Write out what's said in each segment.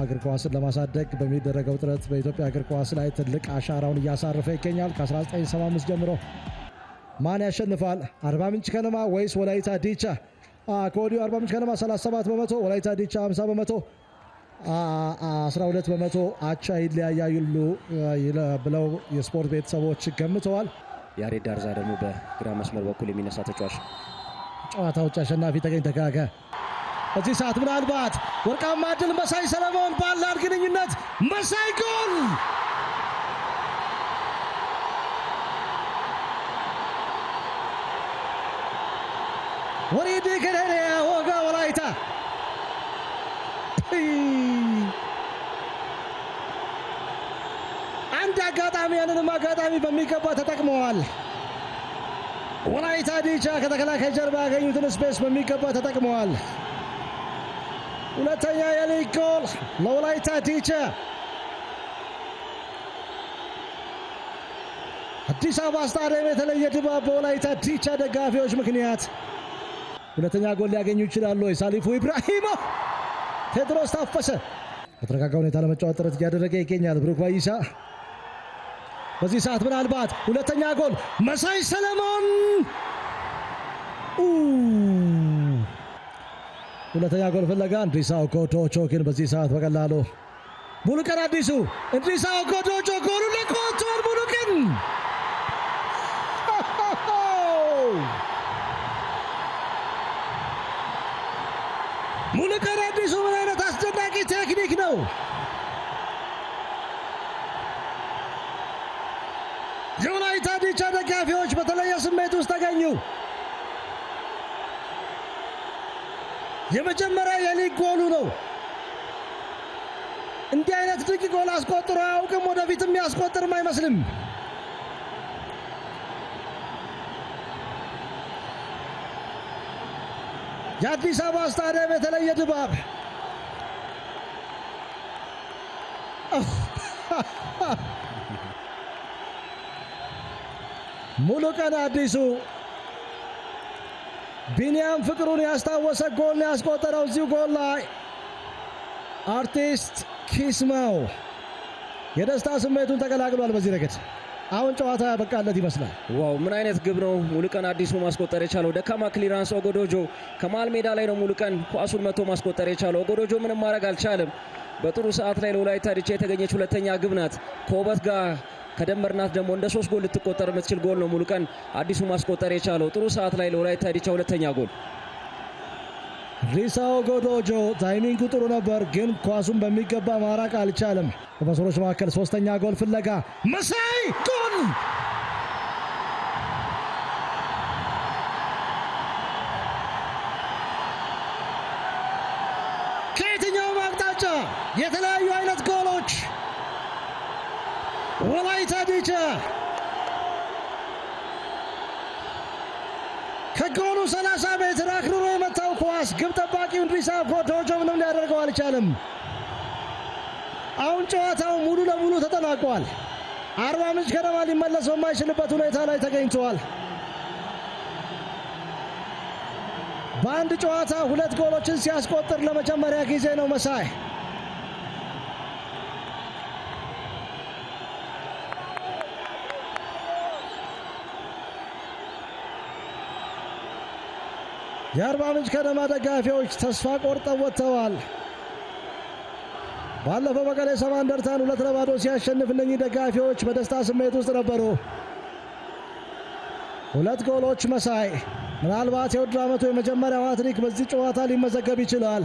እግር ኳስን ለማሳደግ በሚደረገው ጥረት በኢትዮጵያ እግር ኳስ ላይ ትልቅ አሻራውን እያሳረፈ ይገኛል። ከ1975 ጀምሮ ማን ያሸንፋል? አርባ ምንጭ ከነማ ወይስ ወላይታ ዲቻ? ከወዲሁ አርባ ምንጭ ከነማ 37 በመቶ፣ ወላይታ ዲቻ 50 በመቶ፣ 12 በመቶ አቻ ይለያያሉ ብለው የስፖርት ቤተሰቦች ገምተዋል። ያሬድ ዳርዛ ደግሞ በግራ መስመር በኩል የሚነሳ ተጫዋች። ጨዋታዎች አሸናፊ ተገኝ ተካከ በዚህ ሰዓት ምናልባት ወርቃማ ድል መሳይ ሰለሞን ባላል ግንኙነት መሳይ ጎል! ወሪዲ ከደረ ወጋ ወላይታ አንድ አጋጣሚ ያንንም አጋጣሚ በሚገባ ተጠቅመዋል። ወላይታ ዲቻ ከተከላካይ ጀርባ ያገኙትን ስፔስ በሚገባ ተጠቅመዋል። ሁለተኛ የሊግ ጎል ለወላይታ ዲቻ። አዲስ አበባ ስታዲየም የተለየ ድባብ በወላይታ ዲቻ ደጋፊዎች ምክንያት። ሁለተኛ ጎል ሊያገኙ ይችላሉ። ሳሊፉ ኢብራሂም፣ ቴድሮስ ታፈሰ በተረጋጋ ሁኔታ ለመጫወት ጥረት እያደረገ ይገኛል። ብሩክ ባይሳ በዚህ ሰዓት ምናልባት ሁለተኛ ጎል መሳይ ሰለሞን፣ ሁለተኛ ጎል ፍለጋ እንድሪሳው ኮዶቾ ግን በዚህ ሰዓት በቀላሉ ሙሉቀን አዲሱ እንድሪሳው ኮዶቾ ጎሉ ለቆቷል። ሙሉቀን አዲሱ ምን አይነት አስደናቂ ቴክኒክ ነው! የወላይታ ዲቻ ደጋፊዎች በተለየ ስሜት ውስጥ ተገኙ። የመጀመሪያ የሊግ ጎሉ ነው። እንዲህ አይነት ድንቅ ጎል አስቆጥሮ አያውቅም። ወደፊትም ያስቆጥርም አይመስልም። የአዲስ አበባ ስታዲየም የተለየ ድባብ። ሙሉቀን አዲሱ ቢኒያም ፍቅሩን ያስታወሰ ጎል ነው ያስቆጠረው። እዚሁ ጎል ላይ አርቲስት ኪስማው የደስታ ስሜቱን ተቀላቅሏል። በዚህ ረገድ አሁን ጨዋታ ያበቃለት ይመስላል። ዋው ምን አይነት ግብ ነው ሙሉቀን አዲሱ ማስቆጠር የቻለው! ደካማ ክሊራንስ ኦጎዶጆ ከመሃል ሜዳ ላይ ነው ሙሉቀን ኳሱን መቶ ማስቆጠር የቻለው። ኦጎዶጆ ምንም ማድረግ አልቻለም። በጥሩ ሰዓት ላይ ለወላይታ ዲቻ የተገኘች ሁለተኛ ግብ ናት። ከውበት ጋር ከደመርናት ደግሞ እንደ 3 ጎል ልትቆጠር የምትችል ጎል ነው ሙሉቀን አዲሱ ማስቆጠር የቻለው። ጥሩ ሰዓት ላይ ለወላይታ ዲቻ ሁለተኛ ጎል። ሪሳው ጎዶጆ ታይሚንጉ ጥሩ ነበር፣ ግን ኳሱን በሚገባ ማራቅ አልቻለም። በመስሮች መካከል ሶስተኛ ጎል ፍለጋ መሳይ ጎል! ከየትኛውም አቅጣጫ የተለያዩ አይነት ጎሎች ወላይታ ዲቻ ከጎሉ 30 ሜትር አክርሮ የመታው ኳስ ግብ ጠባቂው እንድሪሳው ኮዶጆ ምንም ሊያደርገው አልቻለም። አሁን ጨዋታው ሙሉ ለሙሉ ተጠናቋል። አርባ ምንጭ ከነማ ሊመለስ በማይችልበት ሁኔታ ላይ ተገኝተዋል። በአንድ ጨዋታ 2 ጎሎችን ሲያስቆጥር ለመጀመሪያ ጊዜ ነው መሳይ። የአርባ ምንጭ ከነማ ደጋፊዎች ተስፋ ቆርጠው ወጥተዋል። ባለፈው መቀሌ ሰባ እንደርታን 2-0 ሲያሸንፍ እነኚህ ደጋፊዎች በደስታ ስሜት ውስጥ ነበሩ። 2 ጎሎች መሳይ። ምናልባት የውድድር ዓመቱ የመጀመሪያው ሃትሪክ በዚህ ጨዋታ ሊመዘገብ ይችላል።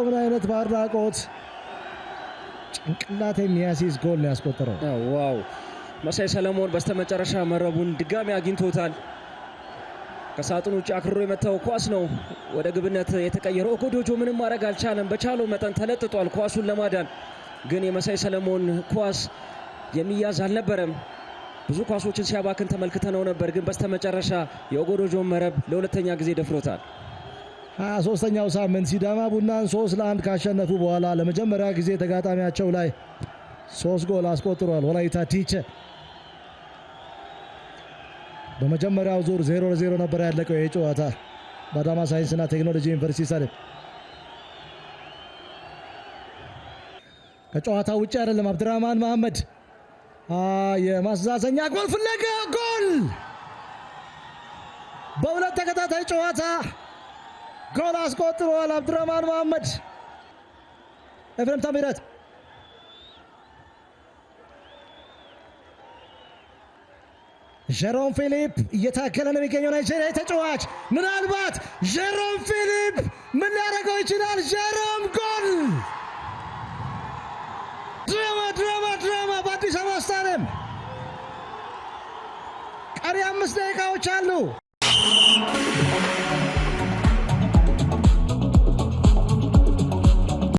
ምን አይነት ባድናቆት ጭንቅላት የሚያስይዝ ጎል ነው ያስቆጠረው። ዋው መሳይ ሰለሞን በስተመጨረሻ መረቡን ድጋሚ አግኝቶታል። ከሳጥኑ ውጭ አክርሮ የመታው ኳስ ነው ወደ ግብነት የተቀየረው። ኦጎዶጆ ምንም ማድረግ አልቻለም። በቻለው መጠን ተለጥጧል ኳሱን ለማዳን፣ ግን የመሳይ ሰለሞን ኳስ የሚያዝ አልነበረም። ብዙ ኳሶችን ሲያባክን ተመልክተነው ነበር፣ ግን በስተመጨረሻ የኦጎዶጆን መረብ ለሁለተኛ ጊዜ ደፍሮታል። 23ኛው ሳምንት ሲዳማ ቡናን 3-1 ካሸነፉ በኋላ ለመጀመሪያ ጊዜ ተጋጣሚያቸው ላይ 3 ጎል አስቆጥሯል ወላይታ ዲቻ። በመጀመሪያው ዙር 0-0 ነበር ያለቀው የጨዋታ በአዳማ ሳይንስና ቴክኖሎጂ ዩኒቨርሲቲ ስታዲየም። ከጨዋታ ውጭ አይደለም። አብዱራህማን መሐመድ የማስተዛዘኛ ጎል ፍለጋ ጎል! በሁለት ተከታታይ ጨዋታ ጎል አስቆጥሯል አብዱራህማን መሐመድ። ኤፍሬም ታምራት ጀሮም ፊሊፕ እየታከለ ነው የሚገኘው ናይጄሪያ ተጫዋች። ምናልባት ጀሮም ፊሊፕ ምን ሊያደርገው ይችላል? ጀሮም ጎል! ድራማ በአዲስ አበባ ስታዲየም ቀሪ 5 ደቂቃዎች አሉ።